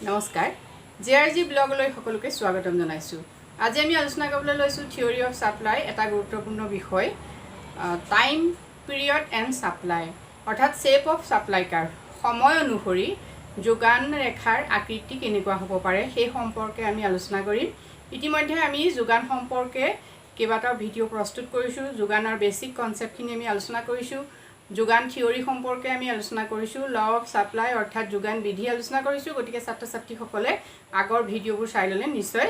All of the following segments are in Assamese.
নমস্কাৰ জেআৰজি ব্লগলৈ সকলোকে স্বাগতম জনাইছো। আজি আমি আলোচনা কৰিবলৈ লৈছো থিওৰি অফ সাপ্লাই এটা গুৰুত্বপূৰ্ণ বিষয় টাইম পিৰিয়ড এণ্ড সাপ্লাই অৰ্থাৎ শেপ অফ সাপ্লাই কাৰ্ভ সময় অনুসৰি যোগান ৰেখাৰ আকৃতি কেনেকুৱা হ'ব পাৰে সেই সম্পৰ্কে আমি আলোচনা কৰিম। ইতিমধ্যে আমি যোগান সম্পৰ্কে কেইবাটাও ভিডিঅ' প্ৰস্তুত কৰিছো। যোগানৰ বেসিক কনসেপ্টখিনি আমি আলোচনা কৰিছো। যোগান থিওৰি সম্পৰ্কে আমি আলোচনা কৰিছো। ল অফ সাপ্লাই অৰ্থাৎ যোগান বিধি আলোচনা কৰিছো। গতিকে ছাত্ৰ ছাত্ৰীসকলে আগৰ ভিডিঅ'বোৰ চাই ল'লে নিশ্চয়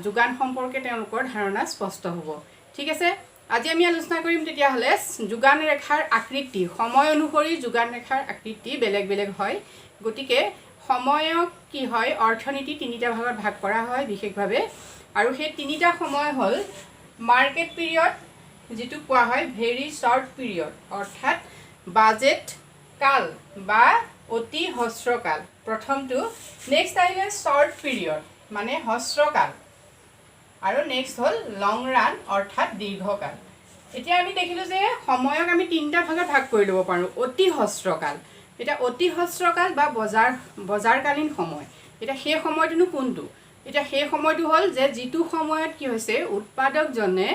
যোগান সম্পৰ্কে তেওঁলোকৰ ধাৰণা স্পষ্ট হ'ব। ঠিক আছে, আজি আমি আলোচনা কৰিম তেতিয়াহ'লে যোগান ৰেখাৰ আকৃতি। সময় অনুসৰি যোগান ৰেখাৰ আকৃতি বেলেগ বেলেগ হয়। গতিকে সময়ক কি হয় অৰ্থনীতি তিনিটা ভাগত ভাগ কৰা হয় বিশেষভাৱে, আৰু সেই তিনিটা সময় হ'ল মাৰ্কেট পিৰিয়ড, যেটো কোৱা হয় ভেৰি শৰ্ট পিৰিয়ড অৰ্থাৎ বাজেট কাল বা অতি হ্ৰস্বকাল প্ৰথমটো। নেক্সট আহিলে শৰ্ট পিৰিয়ড মানে হ্ৰস্বকাল, আৰু নেক্সট হ'ল লং ৰান অৰ্থাৎ দীৰ্ঘকাল। এতিয়া আমি দেখিলোঁ যে সময়ক আমি তিনিটা ভাগত ভাগ কৰি ল'ব পাৰোঁ। অতি হ্ৰস্বকাল, এতিয়া অতি হ্ৰস্বকাল বা বজাৰকালীন সময়। এতিয়া সেই সময়টোনো কোনটো? এতিয়া সেই সময়টো হ'ল যে যিটো সময়ত কি হৈছে উৎপাদকজনে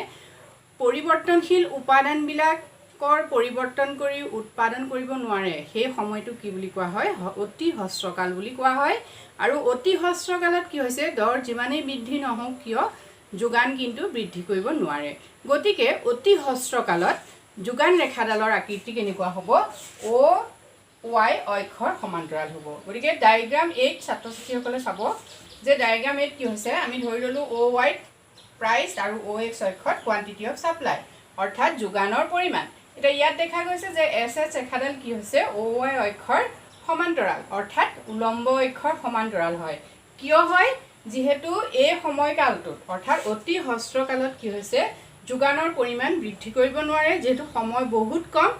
পৰিৱৰ্তনশীল উপাদানবিলাকৰ পৰিৱৰ্তন কৰি উৎপাদন কৰিব নোৱাৰে, সেই সময়টো কি বুলি কোৱা হয় অতি হ্ৰস্বকাল বুলি কোৱা হয়। আৰু অতি হ্ৰস্বকালত কি হৈছে দৰ যিমানেই বৃদ্ধি নহওক কিয় যোগান কিন্তু বৃদ্ধি কৰিব নোৱাৰে। গতিকে অতি হ্ৰস্বকালত যোগান ৰেখাডালৰ আকৃতি কেনেকুৱা হ'ব? OY অক্ষৰ সমান্তৰাল হ'ব। গতিকে ডায়েগ্ৰাম 8 ছাত্ৰ ছাত্ৰীসকলে চাব যে ডায়েগ্ৰাম 8 কি হৈছে, আমি ধৰি ল'লোঁ OY প্ৰাইচ আৰু OX অক্ষত কোৱান্টিটি অফ সাপ্লাই অৰ্থাৎ যোগানৰ পৰিমাণ। এতিয়া ইয়াত দেখা গৈছে যে SS ৰেখাডাল কি হৈছে OY অক্ষৰ সমান্তৰাল অৰ্থাৎ উলম্ব অক্ষৰ সমান্তৰাল হয়। কিয় হয়? যিহেতু এই সময়কালটোত অৰ্থাৎ অতি হ্ৰস্বকালত কি হৈছে যোগানৰ পৰিমাণ বৃদ্ধি কৰিব নোৱাৰে, যিহেতু সময় বহুত কম।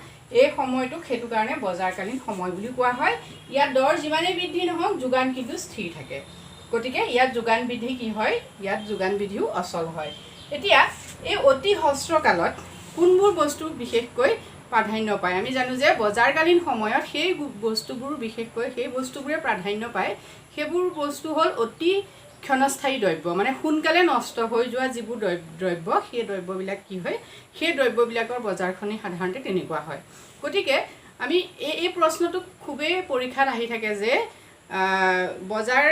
এই সময়টোক সেইটো কাৰণে বজাৰকালীন সময় বুলি কোৱা হয়। ইয়াত দৰ যিমানেই বৃদ্ধি নহওক যোগান কিন্তু স্থিৰ থাকে। গতিকে ইয়াত যোগান বৃদ্ধি কি হয়? ইয়াত যোগান বৃদ্ধিও অচল হয়। এতিয়া এই অতি হ্ৰস্বকালত কোনবোৰ বস্তু বিশেষকৈ প্ৰাধান্য পায়? আমি জানো যে বজাৰকালীন সময়ত সেই বস্তুবোৰ বিশেষকৈ সেই বস্তুবোৰে প্ৰাধান্য পায়। সেইবোৰ বস্তু হ'ল অতি ক্ষণস্থায়ী দ্ৰব্য, মানে সোনকালে নষ্ট হৈ যোৱা যিবোৰ দ্ৰব্য, সেই দ্ৰব্যবিলাক কি হয় সেই দ্ৰব্যবিলাকৰ বজাৰখনেই সাধাৰণতে তেনেকুৱা হয়। গতিকে আমি এই প্ৰশ্নটো খুবেই পৰীক্ষাত আহি থাকে যে বজাৰ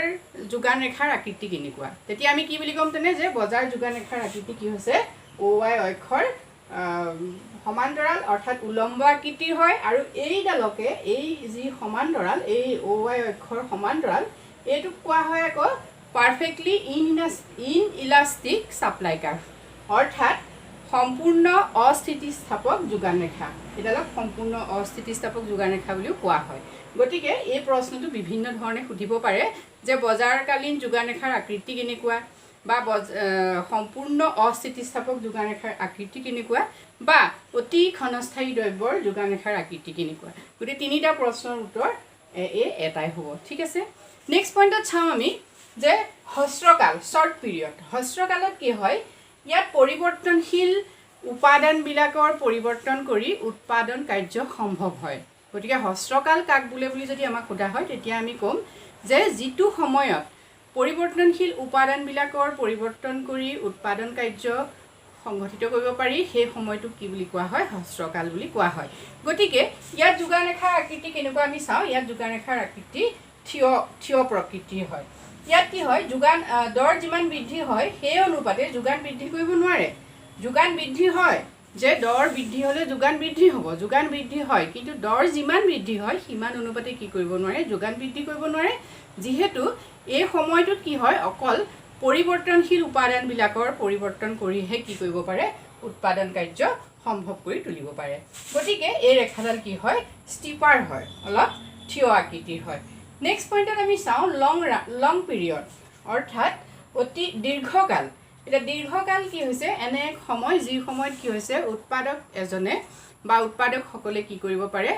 যোগান ৰেখাৰ আকৃতি কেনেকুৱা। তেতিয়া আমি কি বুলি ক'ম তেনে যে বজাৰ যোগান ৰেখাৰ আকৃতি কি হৈছে OY অক্ষৰ সমান্তৰাল অৰ্থাৎ উলম্ব আকৃতিৰ হয়। আৰু এইডালকে এই যি সমান্তৰাল এই OY অক্ষৰ সমান্তৰাল এইটোক কোৱা হয় আকৌ পাৰফেক্টলি ইনইলাষ্টিক সাপ্লাই কাৰ্ভ অৰ্থাৎ সম্পূৰ্ণ অস্থিতিস্থাপক যোগান ৰেখা। এডালক সম্পূৰ্ণ অস্থিতিস্থাপক যোগান ৰেখা বুলিও কোৱা হয়। গতিকে এই প্ৰশ্নটো বিভিন্ন ধৰণে সুধিব পাৰে যে বজাৰকালীন যোগান ৰেখাৰ আকৃতি কেনেকুৱা, বা সম্পূৰ্ণ অস্থিতিস্থাপক যোগান ৰেখাৰ আকৃতি কেনেকুৱা, বা অতি ক্ষণস্থায়ী দ্ৰব্যৰ যোগান ৰেখাৰ আকৃতি কেনেকুৱা। গতিকে তিনিটা প্ৰশ্নৰ উত্তৰ এটাই হ'ব। ঠিক আছে, নেক্সট পইণ্টত চাওঁ আমি যে হ্ৰস্বকাল শৰ্ট পিৰিয়ড। হ্ৰস্বকালত কি হয় ইয়াত পৰিৱৰ্তনশীল উপাদানবিলাকৰ পৰিৱৰ্তন কৰি উৎপাদন কাৰ্য সম্ভৱ হয়। গতিকে হ্ৰস্বকাল কাক বোলে বুলি যদি আমাক সোধা হয় তেতিয়া আমি ক'ম যে যিটো সময়ত পৰিৱৰ্তনশীল উপাদানবিলাকৰ পৰিৱৰ্তন কৰি উৎপাদন কাৰ্য সংঘটিত কৰিব পাৰি সেই সময়টোক কি বুলি কোৱা হয় হ্ৰস্বকাল বুলি কোৱা হয়। গতিকে ইয়াত যোগান ৰেখাৰ আকৃতি কেনেকুৱা আমি চাওঁ। ইয়াত যোগান ৰেখাৰ আকৃতি থিয় প্ৰকৃতিৰ হয়। ইয়াত কি হয় যোগান দৰ যিমান বৃদ্ধি হয় সেই অনুপাতে যোগান বৃদ্ধি কৰিব নোৱাৰে। যোগান বৃদ্ধি হয় যে দৰ বৃদ্ধি হ'লে যোগান বৃদ্ধি হ'ব, যোগান বৃদ্ধি হয়, কিন্তু দৰ যিমান বৃদ্ধি হয় সিমান অনুপাতে কি কৰিব নোৱাৰে যোগান বৃদ্ধি কৰিব নোৱাৰে। যিহেতু এই সময়টোত কি হয় অকল পৰিৱৰ্তনশীল উপাদানবিলাকৰ পৰিৱৰ্তন কৰিহে কি কৰিব পাৰে উৎপাদন কাৰ্য সম্ভৱ কৰি তুলিব পাৰে। গতিকে এই ৰেখাডাল কি হয় ষ্টিপাৰ হয়, অলপ থিয় আকৃতিৰ হয়। নেক্সট পইণ্টত আমি চাওঁ লং পিৰিয়ড অৰ্থাৎ অতি দীৰ্ঘকাল। এতিয়া দীৰ্ঘকাল কি হৈছে এনে এক সময় যি সময়ত কি হৈছে উৎপাদক এজনে বা উৎপাদকসকলে কি কৰিব পাৰে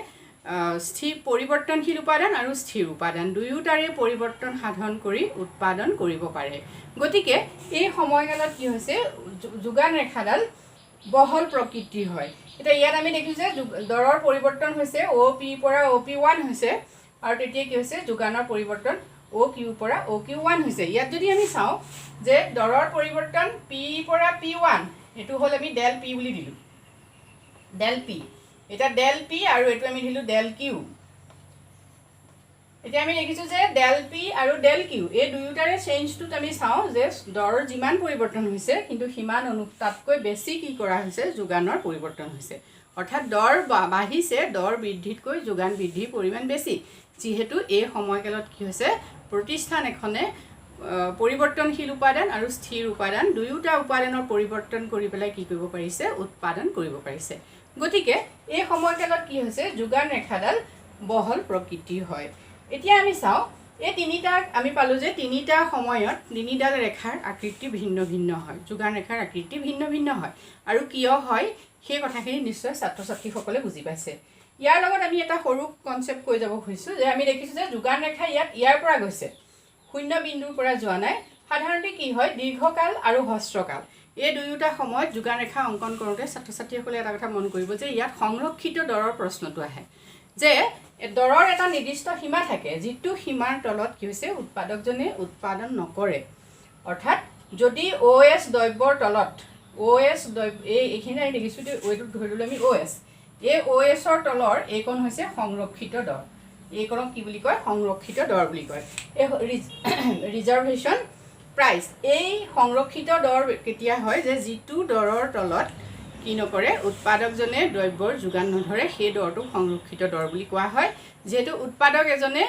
স্থিৰ পৰিৱৰ্তনশীল উপাদান আৰু স্থিৰ উপাদান দুয়োটাৰে পৰিৱৰ্তন সাধন কৰি উৎপাদন কৰিব পাৰে। গতিকে এই সময়কালত কি হৈছে যোগান ৰেখাডাল বহল প্ৰকৃতিৰ হয়। এতিয়া ইয়াত আমি দেখিছোঁ যে দৰৰ পৰিৱৰ্তন হৈছে OP পৰা OP1 হৈছে, আৰু তেতিয়া কি হৈছে যোগানৰ পৰিৱৰ্তন OQ পৰা OQ1 হৈছে ইয়াত যদি আমি চাওঁ যে দৰৰ পৰিৱৰ্তন P পৰা P1 এটো হল আমি del P বুলি দিলো del P এটা del P আৰু এটো আমি দিলো del Q এতিয়া আমি দেখিছো যে del P আৰু del Q এই দুয়োটাৰে চেঞ্জটোত আমি চাওঁ যে দৰৰ যিমান পৰিৱৰ্তন হৈছে কিন্তু সিমান অনুপাতকৈ বেছি কি কৰা হৈছে যোগানৰ পৰিৱৰ্তন হৈছে অৰ্থাৎ দৰ বাঢ়িছে দৰ বৃদ্ধিতকৈ যোগান বৃদ্ধিৰ পৰিমাণ বেছি যেহেতু এই সময়কালত কি হৈছে প্ৰতিষ্ঠান এখনে পৰিৱৰ্তনশীল উপাদান আৰু স্থিৰ উপাদান দুয়োটা উপাদানৰ পৰিৱৰ্তন কৰি পেলাই কি কৰিব পাৰিছে উৎপাদন কৰিব পাৰিছে গতিকে এই সময়কালত কি হৈছে যোগান ৰেখাডাল বহল প্ৰকৃতিৰ হয় এতিয়া আমি চাওঁ এই তিনিটা আমি পালো যে তিনিটা সময়ত তিনিডাল ৰেখাৰ আকৃতি ভিন্ন ভিন্ন হয় যোগান ৰেখাৰ আকৃতি ভিন্ন ভিন্ন হয় আৰু কিয় হয় সেই কথাখিনি নিশ্চয় ছাত্ৰ ছাত্ৰীসকলে বুজি পাইছে ইয়াৰ লগত আমি এটা সৰু কনসেপ্ট কৈ যাব খুজিছো যে আমি দেখিছো যে যোগান ৰেখা ইয়াৰ পৰা গৈছে শূন্য বিন্দুৰ পৰা যোৱা নাই সাধাৰণতে কি হয় দীৰ্ঘকাল আৰু হ্ৰস্বকাল এই দুয়োটা সময়ত যোগান ৰেখা অংকন কৰোঁতে ছাত্ৰ ছাত্ৰীসকলে এটা কথা মন কৰিব যে ইয়াত সংৰক্ষিত দৰৰ প্ৰশ্নটো আহে যে দৰৰ এটা নিৰ্দিষ্ট সীমা থাকে যিটো সীমাৰ তলত কি হৈছে উৎপাদকজনে উৎপাদন নকৰে অৰ্থাৎ যদি OS দ্ৰব্যৰ তলত OS এইখিনি আমি দেখিছো যে ওইটো ধৰিলো আমি OS এই OS ৰ তলৰ এইকণ হৈছে সংৰক্ষিত দৰ এইকণক কি বুলি কয় সংৰক্ষিত দৰ বুলি কয় এই ৰিজাৰ্ভেশন প্ৰাইস এই সংৰক্ষিত দৰ কেতিয়া হয় যে যিটো দৰৰ তলত কি নকৰে উৎপাদকজনে দ্ৰব্যৰ যোগান নধৰে সেই দৰটো সংৰক্ষিত দৰ বুলি কোৱা হয় যেহেতু উৎপাদক এজনে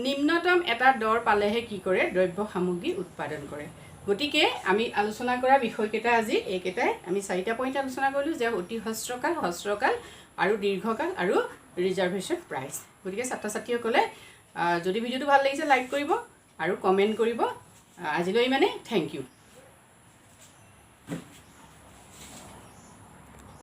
নিম্নতম এটা দৰ পালেহে কি কৰে দ্ৰব্য সামগ্ৰী উৎপাদন কৰে গতিকে আমি আলোচনা কৰা বিষয়কেইটা আজি এইকেইটাই আমি চাৰিটা পইণ্ট আলোচনা কৰিলো যে অতি হ্ৰস্বকাল আৰু দীৰ্ঘকাল আৰু ৰিজাৰ্ভেশন প্ৰাইস গতিকে ছাত্ৰ ছাত্ৰীসকলে যদি ভিডিওটো ভাল লাগিছে লাইক কৰিব আৰু কমেন্ট কৰিব আজিলৈ মানে থ্যাংক ইউ